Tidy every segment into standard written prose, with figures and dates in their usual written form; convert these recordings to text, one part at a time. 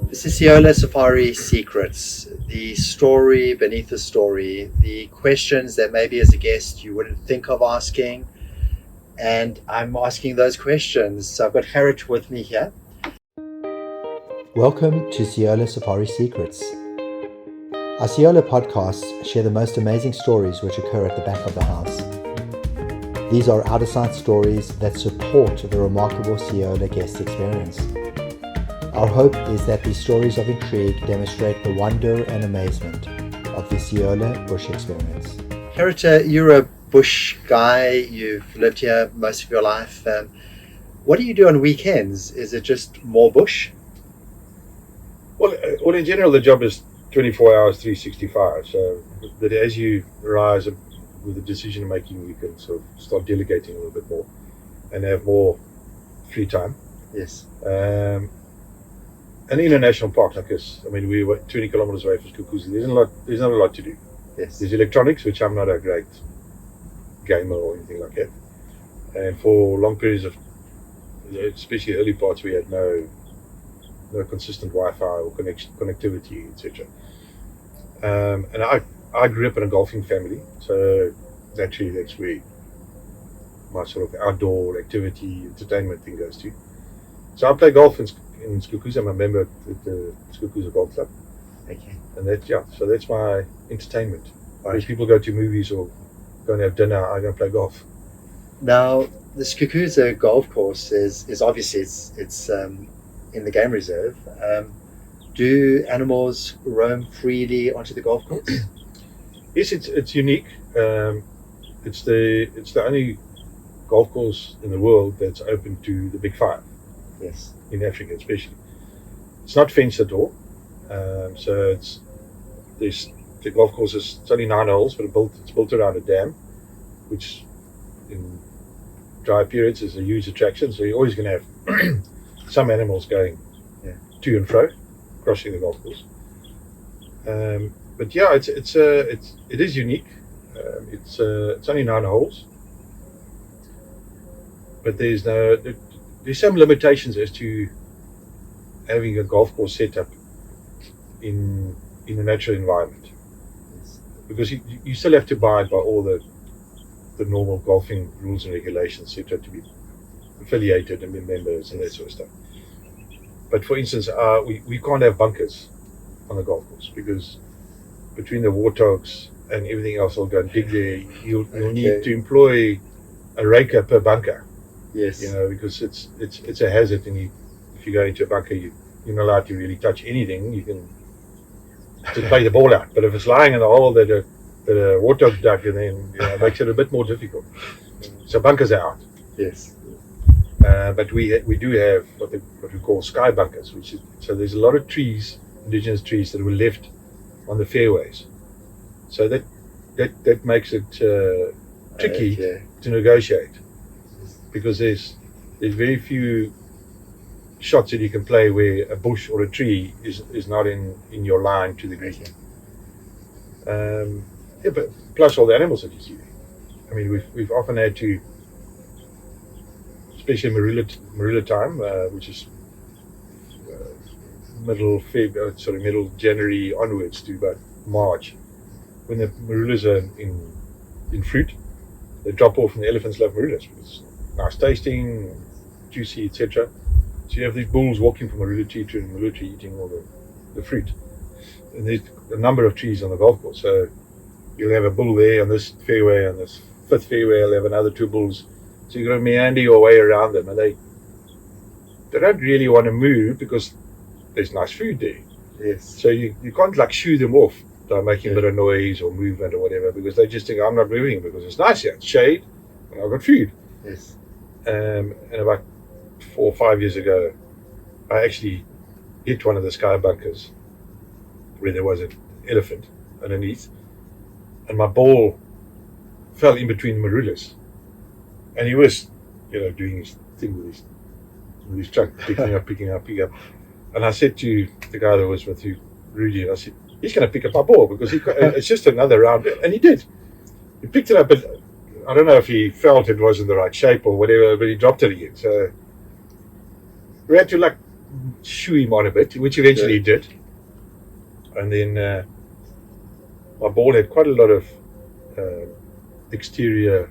This is Seolo Safari Secrets, the story beneath the story, the questions that maybe as a guest you wouldn't think of asking. And I'm asking those questions. So I've got Gerrit with me here. Welcome to Seolo Safari Secrets. Our Seolo podcasts share the most amazing stories which occur at the back of the house. These are out-of-sight stories that support the remarkable Seolo guest experience. Our hope is that these stories of intrigue demonstrate the wonder and amazement of the Seolo bush experience. Gerrit, you're a bush guy. You've lived here most of your life. What do you do on weekends? Is it just more bush? Well, in general, the job is 24 hours, 365. So that as you rise with the decision making, you can sort of start delegating a little bit more and have more free time. Yes. And in a national park like this, I mean, we were 20 kilometers away from Skukuza. There's not a lot to do. Yes. There's electronics, which I'm not a great gamer or anything like that. And for long periods of, especially early parts, we had no consistent Wi-Fi or connectivity, etc. And I grew up in a golfing family, so naturally that's where my sort of outdoor activity, entertainment thing goes to. So I play golf in Skukuza. I'm a member at the Skukuza Golf Club. Okay. And so that's my entertainment. Right. If people go to movies or go and have dinner, I go and play golf. Now, the Skukuza golf course is obviously it's in the game reserve. Do animals roam freely onto the golf course? Yes, it's unique. It's the only golf course in the world that's open to the Big Five. Yes. In Africa, especially. It's not fenced at all. So the golf course it's only 9 holes, but it's built around a dam, which in dry periods is a huge attraction. So you're always going to have some animals going to and fro, crossing the golf course. But yeah, it is unique. It's only 9 holes, but there's some limitations as to having a golf course set up in a natural environment, because you still have to abide by all the normal golfing rules and regulations, etc., to be affiliated and be members and that sort of stuff. But for instance, we can't have bunkers on the golf course because between the warthogs and everything else will go and dig there. You'll need to employ a raker per bunker. Yes. Because it's a hazard, and if you go into a bunker, you're not allowed to really touch anything. You can just play the ball out, but if it's lying in the hole that a warthog dug, then it makes it a bit more difficult. So bunkers are out. Yes. But we do have what we call sky bunkers, so there's a lot of trees, indigenous trees, that were left on the fairways. So that makes it tricky to negotiate, because there's very few shots that you can play where a bush or a tree is not in your line to the green. But plus all the animals that you see. I mean, we've often had to, especially marula time, which is middle January onwards to about March, when the marulas are in fruit. They drop off, and the elephants love marulas because it's nice tasting, juicy, etc. So you have these bulls walking from marula tree to marula tree, eating all the fruit. And there's a number of trees on the golf course, so you'll have a bull there on this fairway, on this fifth fairway you'll have another 2 bulls. So you're going to meander your way around them, and they don't really want to move because there's nice food there. Yes. So you can't shoo them off by making a bit of noise or movement or whatever, because they just think, I'm not moving because it's nice here, it's shade, and I've got food. Yes. And about 4 or 5 years ago, I actually hit one of the sky bunkers where there was an elephant underneath, and my ball fell in between the marulas, and he was, doing his thing with his trunk, picking up. And I said to the guy that was with you, Rudy, and I said, he's going to pick up my ball because it's just another round, and he did. He picked it up, but I don't know if he felt it was in the right shape or whatever, but he dropped it again. So we had to shoo him on a bit, which eventually he did. And then my ball had quite a lot of exterior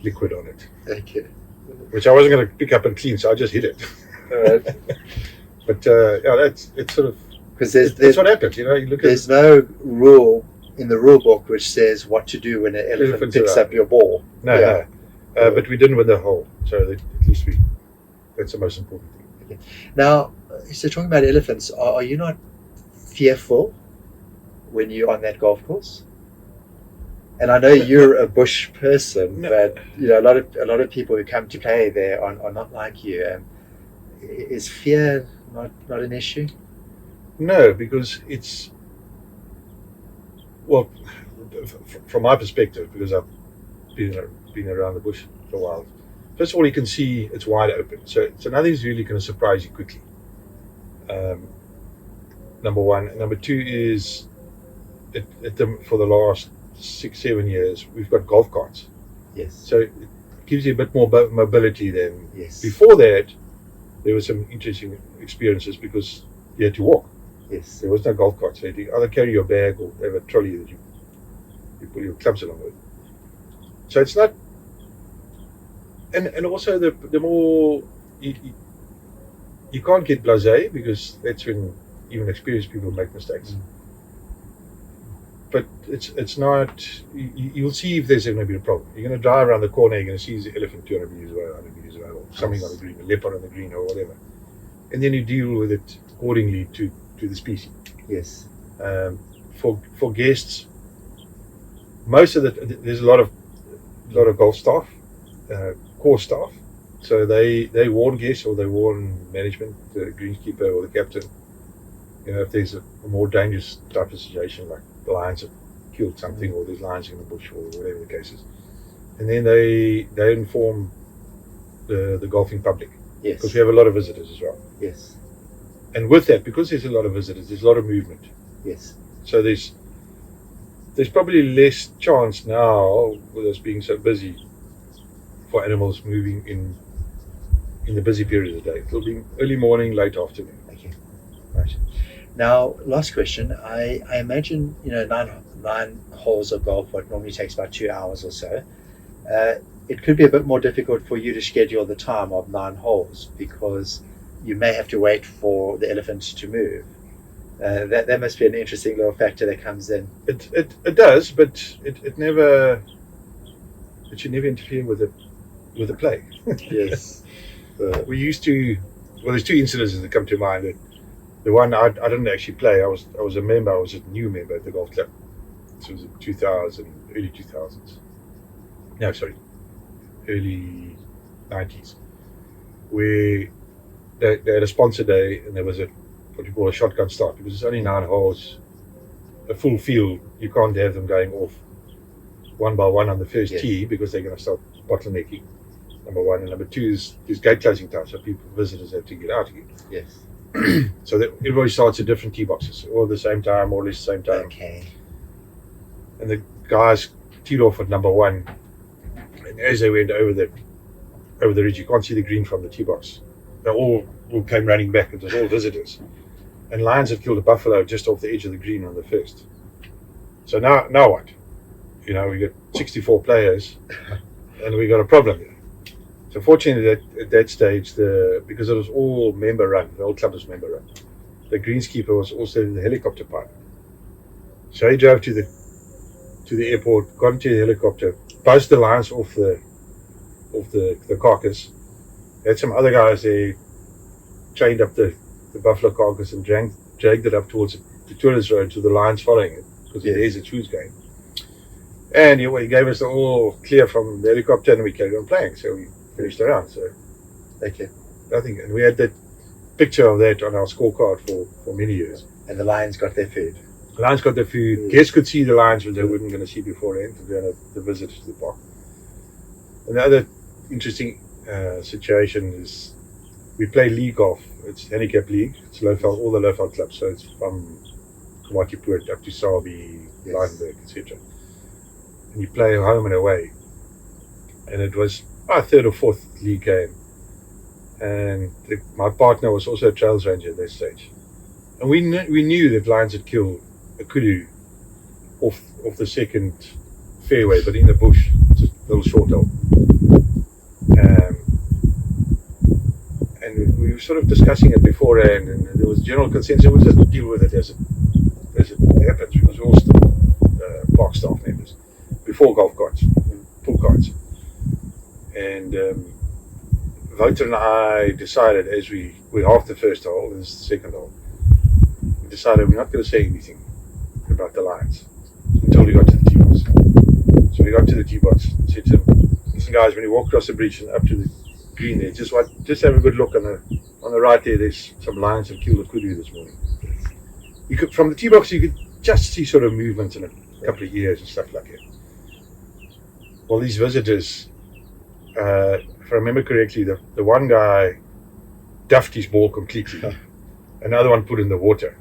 liquid on it, Okay. which I wasn't going to pick up and clean, so I just hit it. All right. But it's sort of, Because that's what happens, you know. You look there's no rule in the rule book which says what to do when an elephant Elephant's picks around. up your ball. no. But we didn't win the hole, so at least that's the most important thing. Now, so talking about elephants, are you not fearful when you're on that golf course? And I know you're a bush person, No. but you know a lot of people who come to play there are not like you. Is fear not an issue? No, because it's, well, from my perspective, because I've been around the bush for a while. First of all, you can see it's wide open, so nothing's really going to surprise you quickly. Number one. Number two is, for the last 6-7 years, we've got golf carts, Yes. so it gives you a bit more mobility than Yes. before that. There were some interesting experiences because you had to walk. Yes. There was no golf cart, so you had to either carry your bag or have a trolley that you put your clubs along with. So it's not, and also the more you can't get blasé, because that's when even experienced people make mistakes. But it's not, you'll see if there's going to be a problem. You're going to drive around the corner, you're going to see the elephant 200 meters away, 100 meters away, or something on the green, a leopard on the green, or whatever. And then you deal with it accordingly to the species. Yes. For guests, most of there's a lot of golf staff, core staff. So they warn guests, or they warn management, the greenskeeper or the captain. You know, if there's a more dangerous type of situation, like the lions have killed something, or there's lions in the bush, or whatever the case is. And then they inform the golfing public. Yes. Because we have a lot of visitors as well. Yes. And with that, because there's a lot of visitors, there's a lot of movement. Yes. So there's probably less chance now, with us being so busy, for animals moving in the busy period of the day. It'll be early morning, late afternoon. Okay. Right. Now, last question. I imagine, you know, nine holes of golf, what normally takes about 2 hours or so. It could be a bit more difficult for you to schedule the time of 9 holes, because you may have to wait for the elephants to move. That must be an interesting little factor that comes in. It does, but it should never interfere with the play. Yes. We used to, well, there's 2 incidences that come to mind. The one, I didn't actually play. I was a member. I was a new member at the golf club. This was in 2000, early 2000s. No, sorry, early 90s, where they had a sponsor day, and there was what you call a shotgun start, because it's only 9 holes, a full field. You can't have them going off one by one on the first Yes. tee, because they're going to start bottlenecking. Number one, and number two is gate closing time, so visitors have to get out again. Yes. So that everybody starts at different tee boxes, all at the same time, more or less the same time. Okay. And the guys teed off at number 1, and as they went over the ridge, you can't see the green from the tee box. They all came running back. It was all visitors, and lions had killed a buffalo just off the edge of the green on the first. So now what? You know, we got 64 players, and we got a problem here. So fortunately, at that stage, because it was all member run, the old club was member run, the greenskeeper was also the helicopter pilot. So he drove to the airport, got into the helicopter, buzzed the lions off the carcass. Had some other guys there, chained up the buffalo carcass and dragged it up towards the tourist road, to the lions following it, because there's its food going. And he gave us the all clear from the helicopter, and we carried on playing. So we finished around. So Okay. nothing, and we had that picture of that on our scorecard for many years. And the lions got their food. The lions got their food. Guests could see the lions, which they weren't going to see beforehand, the visitors to the park. And the other interesting situation is, we play league golf. It's handicap league. It's low-felt, all the low-felt clubs. So it's from Komatipoort up to Sabi, Leidenberg, etc. And you play home and away. And it was our 3rd or 4th league game. and my partner was also a trails ranger at that stage. And we knew that lions had killed a kudu off the second fairway, but in the bush, just a little short hole. And we were sort of discussing it beforehand, and there was general consensus. We'll just deal with it as it happens, because we're all still park staff members before golf carts, pool carts. And Wouter and I decided, as we half the first hole, this is the second hole, we decided we're not going to say anything about the lions until we got to the tee box. So we got to the tee box and said to them, listen guys, when you walk across the bridge and up to the green there, just have a good look on the right there. There's some lions have killed a kudu this morning. You could, from the tee box, you could just see sort of movement in a couple of years and stuff like that. Well, these visitors, if I remember correctly, the one guy duffed his ball completely. Another one put in the water.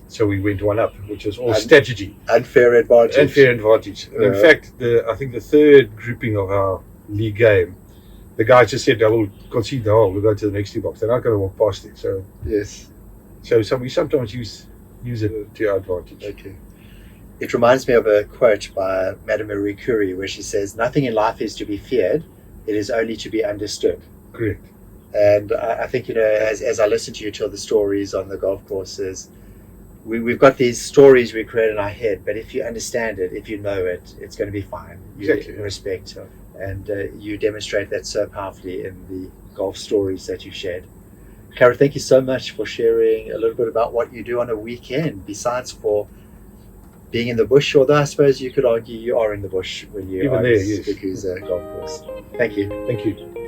So we went one up, which was all strategy. Unfair advantage. And in fact, I think the third grouping of our league game, the guy just said, I will concede the hole, we'll go to the next tee box. They're not going to walk past it. So yes. So we sometimes use it to our advantage. Okay. It reminds me of a quote by Madame Marie Curie, where she says, nothing in life is to be feared, it is only to be understood. Correct. And I think, as I listen to you tell the stories on the golf courses, we've got these stories we create in our head, but if you understand it, if you know it, it's going to be fine. Exactly. Respect. And you demonstrate that so powerfully in the golf stories that you've shared. Gerrit, thank you so much for sharing a little bit about what you do on a weekend, besides for being in the bush, although I suppose you could argue you are in the bush when you Even are there, on yes. Skukuza Golf Course. Thank you. Thank you.